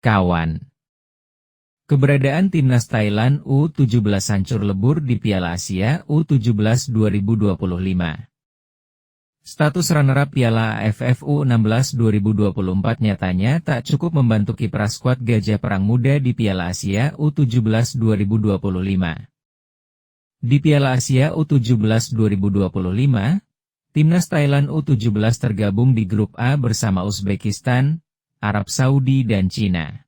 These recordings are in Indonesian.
Kawan. Keberadaan timnas Thailand U17 hancur lebur di Piala Asia U17 2025. Status runner-up Piala AFF U16 2024 nyatanya tak cukup membantu kiprah skuad Gajah Perang Muda di Piala Asia U17 2025. Di Piala Asia U17 2025, timnas Thailand U17 tergabung di grup A bersama Uzbekistan, Arab Saudi dan Cina.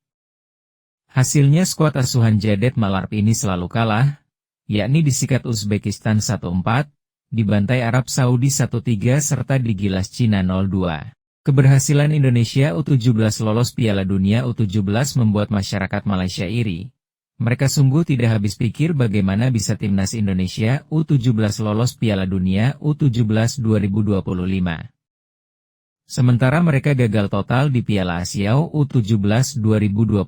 Hasilnya skuad asuhan Jadet Malarp ini selalu kalah, yakni disikat Uzbekistan 1-4, dibantai Arab Saudi 1-3 serta digilas Cina 0-2. Keberhasilan Indonesia U17 lolos Piala Dunia U17 membuat masyarakat Malaysia iri. Mereka sungguh tidak habis pikir bagaimana bisa timnas Indonesia U17 lolos Piala Dunia U17 2025. Sementara mereka gagal total di Piala Asia U17 2025.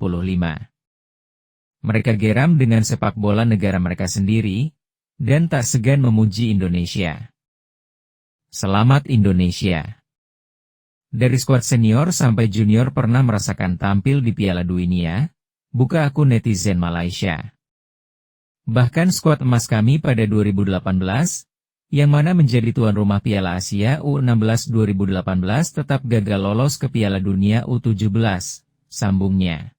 Mereka geram dengan sepak bola negara mereka sendiri, dan tak segan memuji Indonesia. Selamat Indonesia! Dari skuad senior sampai junior pernah merasakan tampil di Piala Dunia, buka akun netizen Malaysia. Bahkan skuad emas kami pada 2018, yang mana menjadi tuan rumah Piala Asia U16 2018 tetap gagal lolos ke Piala Dunia U17, sambungnya.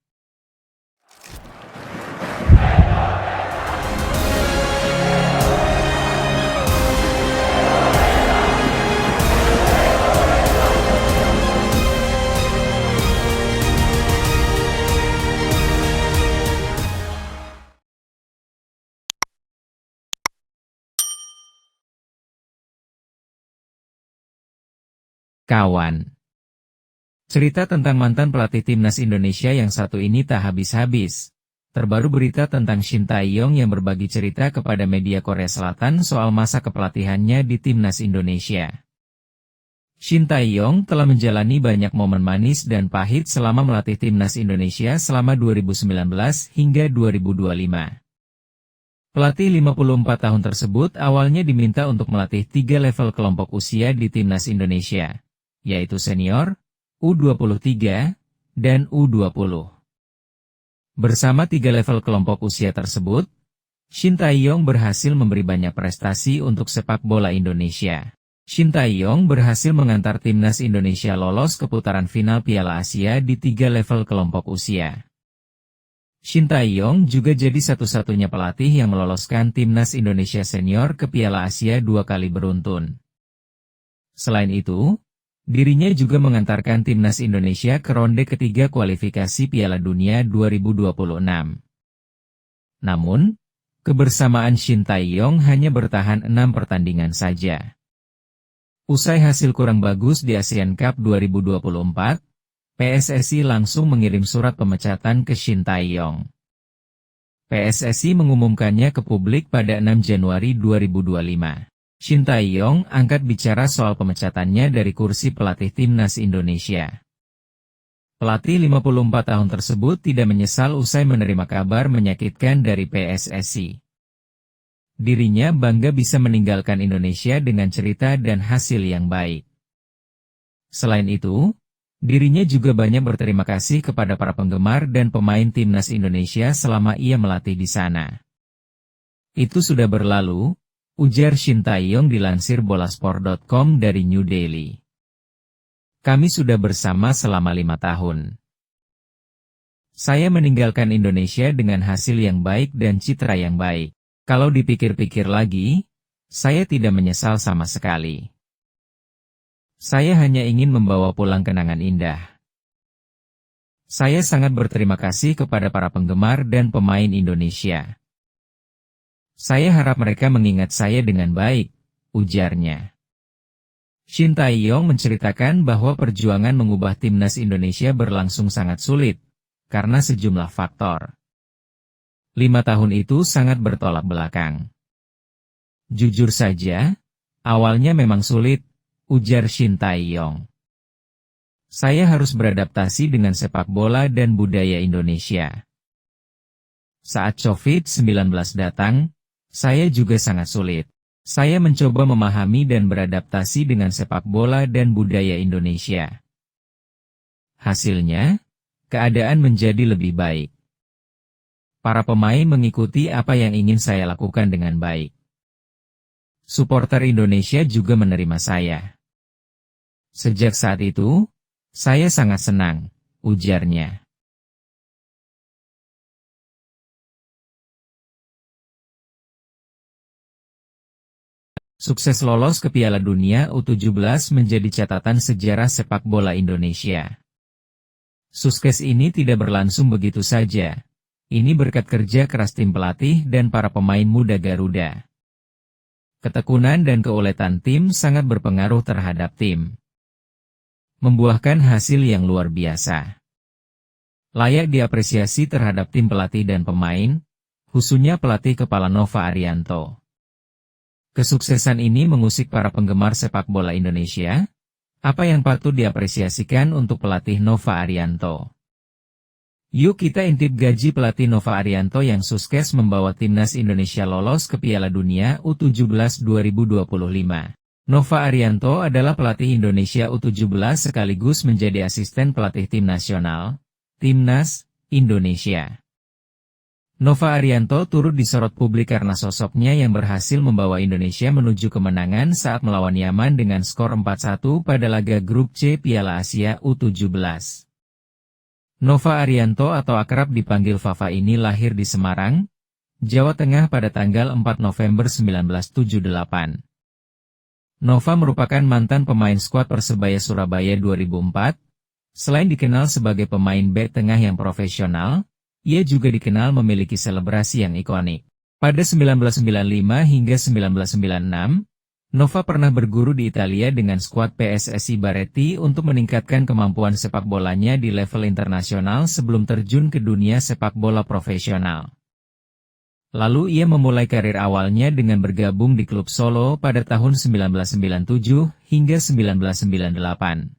Kawan. Cerita tentang mantan pelatih timnas Indonesia yang satu ini tak habis-habis. Terbaru berita tentang Shin Tae-yong yang berbagi cerita kepada media Korea Selatan soal masa kepelatihannya di timnas Indonesia. Shin Tae-yong telah menjalani banyak momen manis dan pahit selama melatih timnas Indonesia selama 2019 hingga 2025. Pelatih 54 tahun tersebut awalnya diminta untuk melatih 3 level kelompok usia di timnas Indonesia, yaitu senior, U23, dan U20. Bersama 3 level kelompok usia tersebut, Shin Tae-yong berhasil memberi banyak prestasi untuk sepak bola Indonesia. Shin Tae-yong berhasil mengantar timnas Indonesia lolos ke putaran final Piala Asia di 3 level kelompok usia. Shin Tae-yong juga jadi satu-satunya pelatih yang meloloskan timnas Indonesia senior ke Piala Asia 2 kali beruntun. Selain itu, dirinya juga mengantarkan timnas Indonesia ke ronde ketiga kualifikasi Piala Dunia 2026. Namun, kebersamaan Shin Tae-yong hanya bertahan 6 pertandingan saja. Usai hasil kurang bagus di Asian Cup 2024, PSSI langsung mengirim surat pemecatan ke Shin Tae-yong. PSSI mengumumkannya ke publik pada 6 Januari 2025. Shin Tae-yong angkat bicara soal pemecatannya dari kursi pelatih timnas Indonesia. Pelatih 54 tahun tersebut tidak menyesal usai menerima kabar menyakitkan dari PSSI. Dirinya bangga bisa meninggalkan Indonesia dengan cerita dan hasil yang baik. Selain itu, dirinya juga banyak berterima kasih kepada para penggemar dan pemain timnas Indonesia selama ia melatih di sana. Itu sudah berlalu, ujar Shin Tae-yong dilansir bolasport.com dari New Delhi. Kami sudah bersama selama 5 tahun. Saya meninggalkan Indonesia dengan hasil yang baik dan citra yang baik. Kalau dipikir-pikir lagi, saya tidak menyesal sama sekali. Saya hanya ingin membawa pulang kenangan indah. Saya sangat berterima kasih kepada para penggemar dan pemain Indonesia. Saya harap mereka mengingat saya dengan baik, ujarnya. Shin Tae-yong menceritakan bahwa perjuangan mengubah timnas Indonesia berlangsung sangat sulit, karena sejumlah faktor. 5 tahun itu sangat bertolak belakang. Jujur saja, awalnya memang sulit, ujar Shin Tae-yong. Saya harus beradaptasi dengan sepak bola dan budaya Indonesia. Saat COVID-19 datang, saya juga sangat sulit. Saya mencoba memahami dan beradaptasi dengan sepak bola dan budaya Indonesia. Hasilnya, keadaan menjadi lebih baik. Para pemain mengikuti apa yang ingin saya lakukan dengan baik. Supporter Indonesia juga menerima saya. Sejak saat itu, saya sangat senang, ujarnya. Sukses lolos ke Piala Dunia U17 menjadi catatan sejarah sepak bola Indonesia. Sukses ini tidak berlangsung begitu saja. Ini berkat kerja keras tim pelatih dan para pemain muda Garuda. Ketekunan dan keuletan tim sangat berpengaruh terhadap tim. Membuahkan hasil yang luar biasa. Layak diapresiasi terhadap tim pelatih dan pemain, khususnya pelatih kepala Nova Arianto. Kesuksesan ini mengusik para penggemar sepak bola Indonesia. Apa yang patut diapresiasikan untuk pelatih Nova Arianto? Yuk kita intip gaji pelatih Nova Arianto yang sukses membawa timnas Indonesia lolos ke Piala Dunia U17 2025. Nova Arianto adalah pelatih Indonesia U17 sekaligus menjadi asisten pelatih tim nasional, Timnas Indonesia. Nova Arianto turut disorot publik karena sosoknya yang berhasil membawa Indonesia menuju kemenangan saat melawan Yaman dengan skor 4-1 pada laga grup C Piala Asia U17. Nova Arianto atau akrab dipanggil Fafa ini lahir di Semarang, Jawa Tengah pada tanggal 4 November 1978. Nova merupakan mantan pemain skuad Persebaya Surabaya 2004. Selain dikenal sebagai pemain bek tengah yang profesional, ia juga dikenal memiliki selebrasi yang ikonik. Pada 1995 hingga 1996, Nova pernah berguru di Italia dengan skuad PSSI Baretti untuk meningkatkan kemampuan sepak bolanya di level internasional sebelum terjun ke dunia sepak bola profesional. Lalu ia memulai karir awalnya dengan bergabung di klub Solo pada tahun 1997 hingga 1998.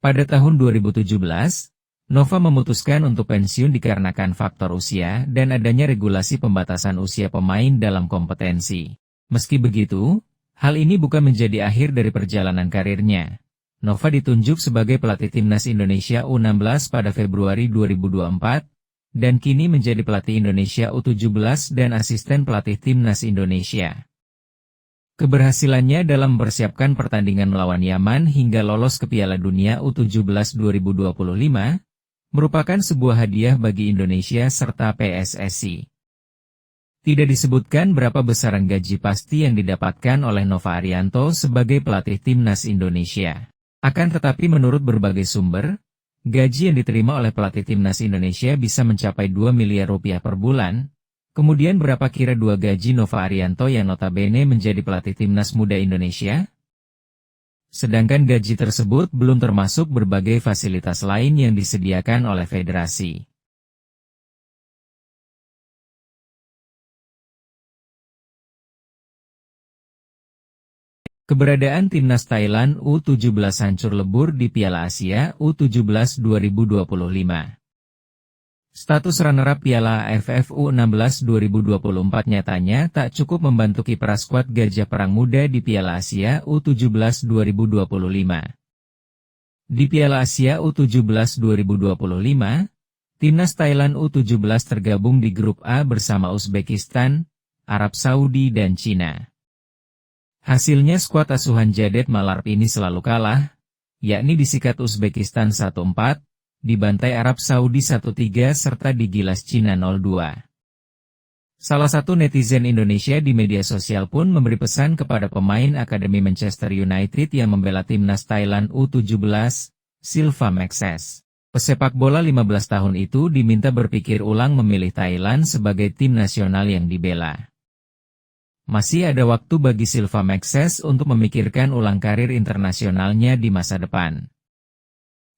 Pada tahun 2017, Nova memutuskan untuk pensiun dikarenakan faktor usia dan adanya regulasi pembatasan usia pemain dalam kompetensi. Meski begitu, hal ini bukan menjadi akhir dari perjalanan karirnya. Nova ditunjuk sebagai pelatih timnas Indonesia U16 pada Februari 2024, dan kini menjadi pelatih Indonesia U17 dan asisten pelatih timnas Indonesia. Keberhasilannya dalam mempersiapkan pertandingan melawan Yaman hingga lolos ke Piala Dunia U17 2025, merupakan sebuah hadiah bagi Indonesia serta PSSI. Tidak disebutkan berapa besaran gaji pasti yang didapatkan oleh Nova Arianto sebagai pelatih timnas Indonesia. Akan tetapi menurut berbagai sumber, gaji yang diterima oleh pelatih timnas Indonesia bisa mencapai 2 miliar rupiah per bulan. Kemudian berapa kira dua gaji Nova Arianto yang notabene menjadi pelatih timnas muda Indonesia? Sedangkan gaji tersebut belum termasuk berbagai fasilitas lain yang disediakan oleh federasi. Keberadaan timnas Thailand U17 hancur lebur di Piala Asia U17 2025. Status runner-up Piala AFF U16 2024 nyatanya tak cukup membantu kiprah skuad Gajah Perang Muda di Piala Asia U17 2025. Di Piala Asia U17 2025, timnas Thailand U17 tergabung di grup A bersama Uzbekistan, Arab Saudi dan Cina. Hasilnya skuad asuhan Jadet Malarp ini selalu kalah, yakni disikat Uzbekistan 1-4, dibantai Arab Saudi 1-3 serta digilas Cina 0-2. Salah satu netizen Indonesia di media sosial pun memberi pesan kepada pemain Akademi Manchester United yang membela timnas Thailand U17, Silva Maxes. Pesepak bola 15 tahun itu diminta berpikir ulang memilih Thailand sebagai tim nasional yang dibela. Masih ada waktu bagi Silva Maxes untuk memikirkan ulang karir internasionalnya di masa depan.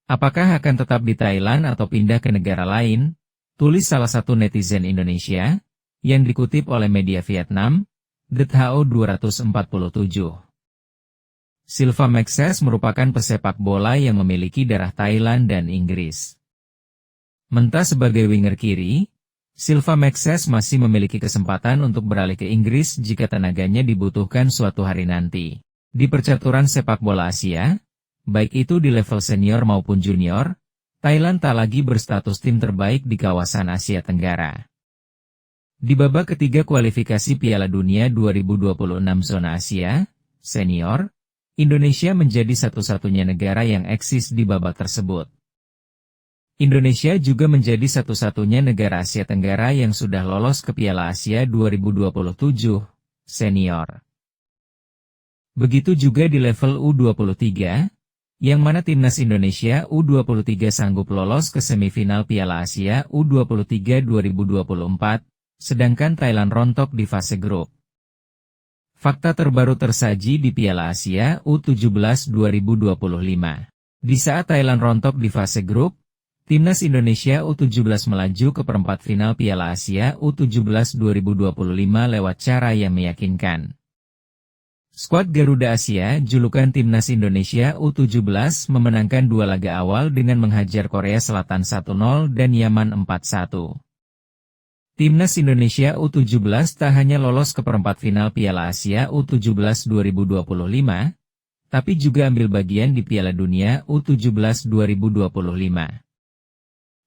Apakah akan tetap di Thailand atau pindah ke negara lain? Tulis salah satu netizen Indonesia, yang dikutip oleh media Vietnam, DTHO 247. Silva Maxes merupakan pesepak bola yang memiliki darah Thailand dan Inggris. Mentah sebagai winger kiri, Silva Maxes masih memiliki kesempatan untuk beralih ke Inggris jika tenaganya dibutuhkan suatu hari nanti. Di percaturan sepak bola Asia, baik itu di level senior maupun junior, Thailand tak lagi berstatus tim terbaik di kawasan Asia Tenggara. Di babak ketiga kualifikasi Piala Dunia 2026 zona Asia, senior, Indonesia menjadi satu-satunya negara yang eksis di babak tersebut. Indonesia juga menjadi satu-satunya negara Asia Tenggara yang sudah lolos ke Piala Asia 2027, senior. Begitu juga di level U23, yang mana timnas Indonesia U23 sanggup lolos ke semifinal Piala Asia U23 2024, sedangkan Thailand rontok di fase grup. Fakta terbaru tersaji di Piala Asia U17 2025. Di saat Thailand rontok di fase grup, timnas Indonesia U17 melaju ke perempat final Piala Asia U17 2025 lewat cara yang meyakinkan. Skuad Garuda Asia, julukan timnas Indonesia U17 memenangkan dua laga awal dengan menghajar Korea Selatan 1-0 dan Yaman 4-1. Timnas Indonesia U17 tak hanya lolos ke perempat final Piala Asia U17 2025, tapi juga ambil bagian di Piala Dunia U17 2025.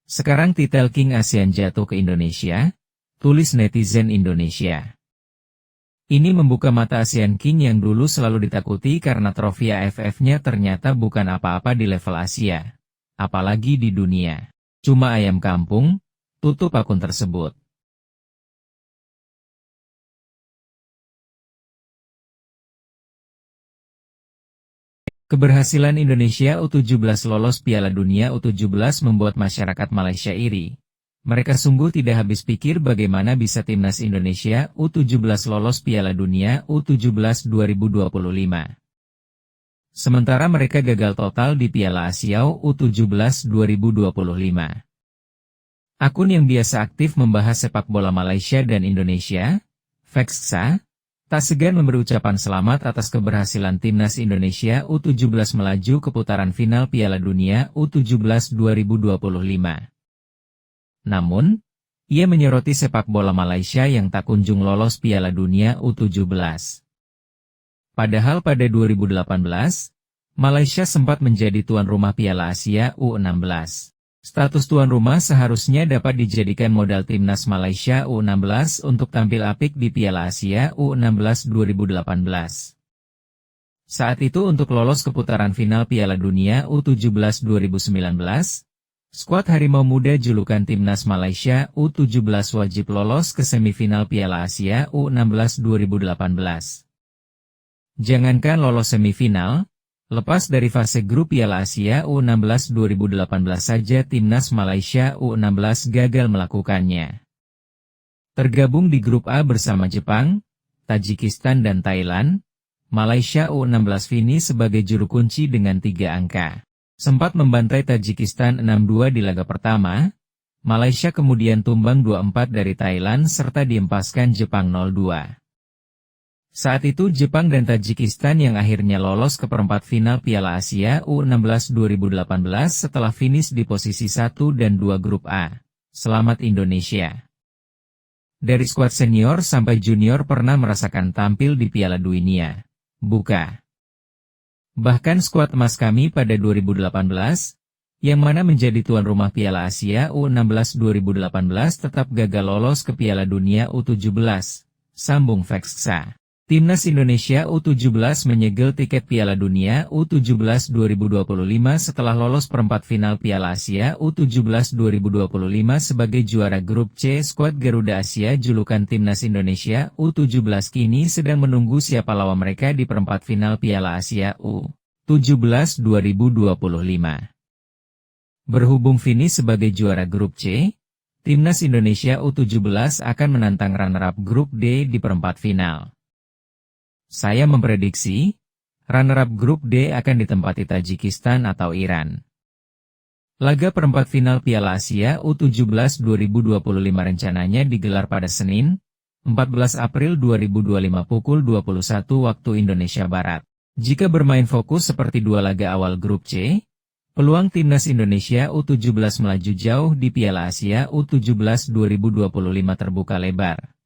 Sekarang titel King ASEAN jatuh ke Indonesia, tulis netizen Indonesia. Ini membuka mata ASEAN King yang dulu selalu ditakuti karena trofi AFF-nya ternyata bukan apa-apa di level Asia. Apalagi di dunia. Cuma ayam kampung, tutup akun tersebut. Keberhasilan Indonesia U17 lolos Piala Dunia U17 membuat masyarakat Malaysia iri. Mereka sungguh tidak habis pikir bagaimana bisa timnas Indonesia U17 lolos Piala Dunia U17 2025. Sementara mereka gagal total di Piala Asia U17 2025. Akun yang biasa aktif membahas sepak bola Malaysia dan Indonesia, Fexsa, tak segan memberi ucapan selamat atas keberhasilan timnas Indonesia U17 melaju ke putaran final Piala Dunia U17 2025. Namun, ia menyoroti sepak bola Malaysia yang tak kunjung lolos Piala Dunia U17. Padahal pada 2018, Malaysia sempat menjadi tuan rumah Piala Asia U16. Status tuan rumah seharusnya dapat dijadikan modal timnas Malaysia U16 untuk tampil apik di Piala Asia U16 2018. Saat itu untuk lolos ke putaran final Piala Dunia U17 2019, skuad Harimau Muda julukan timnas Malaysia U17 wajib lolos ke semifinal Piala Asia U16 2018. Jangankan lolos semifinal, lepas dari fase grup Piala Asia U16 2018 saja timnas Malaysia U16 gagal melakukannya. Tergabung di grup A bersama Jepang, Tajikistan dan Thailand, Malaysia U16 finish sebagai juru kunci dengan 3 angka. Sempat membantai Tajikistan 6-2 di laga pertama, Malaysia kemudian tumbang 2-4 dari Thailand serta diempaskan Jepang 0-2. Saat itu Jepang dan Tajikistan yang akhirnya lolos ke perempat final Piala Asia U16 2018 setelah finish di posisi 1 dan 2 grup A. Selamat Indonesia. Dari skuad senior sampai junior pernah merasakan tampil di Piala Dunia. Buka. Bahkan skuad emas kami pada 2018, yang mana menjadi tuan rumah Piala Asia U16 2018 tetap gagal lolos ke Piala Dunia U17, sambung Fexsa. Timnas Indonesia U17 menyegel tiket Piala Dunia U17 2025 setelah lolos perempat final Piala Asia U17 2025 sebagai juara grup C. Skuad Garuda Asia julukan Timnas Indonesia U17 kini sedang menunggu siapa lawan mereka di perempat final Piala Asia U17 2025. Berhubung finish sebagai juara grup C, Timnas Indonesia U17 akan menantang runner-up grup D di perempat final. Saya memprediksi, runner-up grup D akan ditempati Tajikistan atau Iran. Laga perempat final Piala Asia U17 2025 rencananya digelar pada Senin, 14 April 2025 pukul 21 waktu Indonesia Barat. Jika bermain fokus seperti dua laga awal grup C, peluang Timnas Indonesia U17 melaju jauh di Piala Asia U17 2025 terbuka lebar.